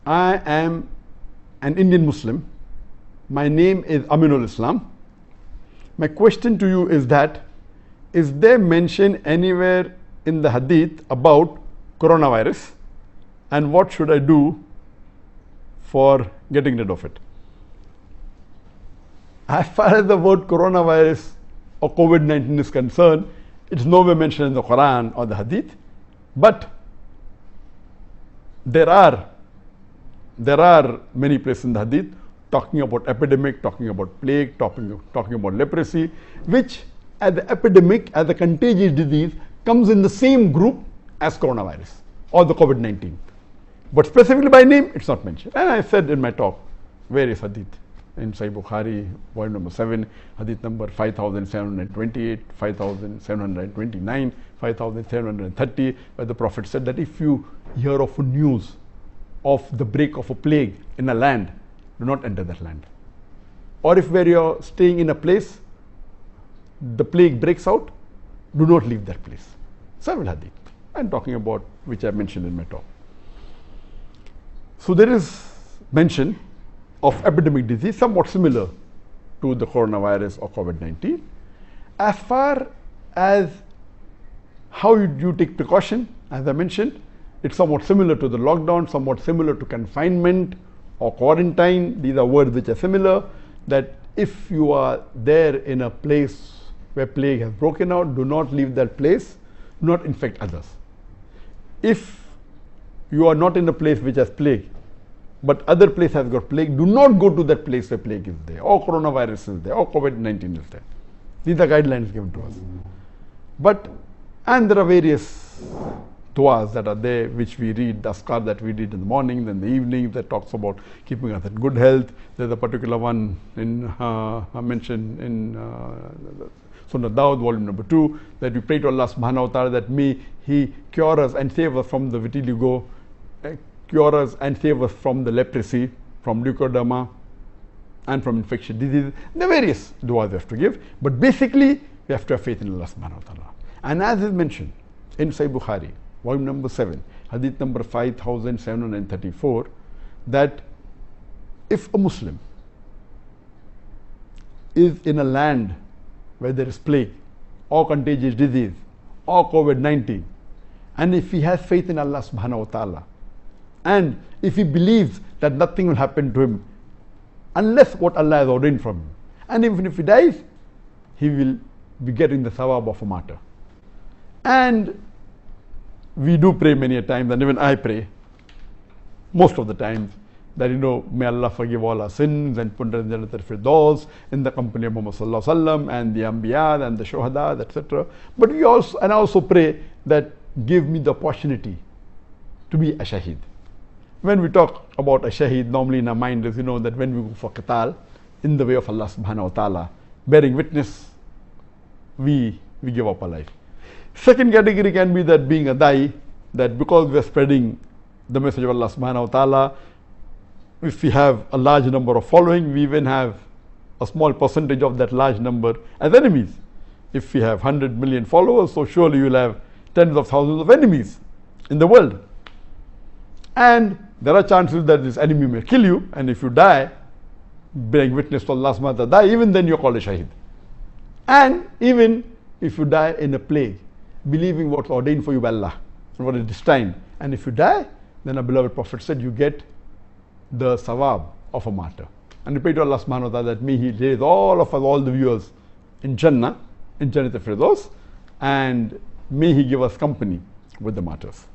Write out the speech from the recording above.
I am an Indian Muslim. My name is Aminul Islam. My question to you is that, is there mention anywhere in the Hadith about coronavirus, and what should I do for getting rid of it? As far as the word coronavirus or COVID-19 is concerned, it's nowhere mentioned in the Quran or the Hadith, but there are many places in the Hadith talking about epidemic, talking about plague, talking about leprosy, which as the epidemic, as a contagious disease, comes in the same group as coronavirus or the COVID-19. But specifically by name, it's not mentioned. And I said in my talk, various Hadith. In Sahih Bukhari, volume number 7, Hadith number 5728, 5729, 5730, where the Prophet said that if you hear of a news of the break of a plague in a land, do not enter that land. Or if where you're staying in a place, the plague breaks out, do not leave that place. Several Hadith. I'm talking about which I mentioned in my talk. So there is mention of epidemic disease somewhat similar to the coronavirus or COVID-19. As far as how you take precaution, as I mentioned, it's somewhat similar to the lockdown, somewhat similar to confinement or quarantine. These are words which are similar, that if you are there in a place where plague has broken out, do not leave that place, do not infect others. If you are not in a place which has plague, but other place has got plague, do not go to that place where plague is there, or coronavirus is there, or COVID-19 is there. These are guidelines given to us. And there are various du'as that are there which we read, the askar that we read in the morning, then the evening, that talks about keeping us in good health. There's a particular one mentioned in Sunnah Dawud, volume number 2, that we pray to Allah subhanahu wa ta'ala that may He cure us and save us from the vitiligo, cure us and save us from the leprosy, from leukoderma, and from infectious diseases. There are various du'as we have to give, but basically we have to have faith in Allah subhanahu wa ta'ala. And as is mentioned in Sahih Bukhari, volume number 7, Hadith number 5734, that if a Muslim is in a land where there is plague or contagious disease or COVID-19, and if he has faith in Allah subhanahu wa ta'ala, and if he believes that nothing will happen to him unless what Allah has ordained from him, and even if he dies, he will be getting the thawab of a martyr. And we do pray many a time, and even I pray most of the times, that may Allah forgive all our sins and put us in Jannat al-Firdaus in the company of Muhammad sallallahu alaihi wasallam and the Anbiya and the Shuhada, etc. But I also pray that give me the opportunity to be a shaheed. When we talk about a shaheed, normally in our mind is, that when we go for qital in the way of Allah subhanahu wa ta'ala, bearing witness, we give up our life. Second category can be that being a da'i, that because we are spreading the message of Allah subhanahu wa ta'ala, if we have a large number of following, we even have a small percentage of that large number as enemies. If we have 100 million followers, so surely you will have tens of thousands of enemies in the world. And there are chances that this enemy may kill you, and if you die bearing witness to Allah subhanahu wa ta'ala, even then you're called a shaheed. And even if you die in a plague, believing what's ordained for you by Allah and what is destined, and if you die, then our beloved Prophet said you get the sawab of a martyr. And we pray to Allah subhanahu wa ta'ala that may He raise all of us, all the viewers in Jannah, in Jannat al-Firdaus, and may He give us company with the martyrs.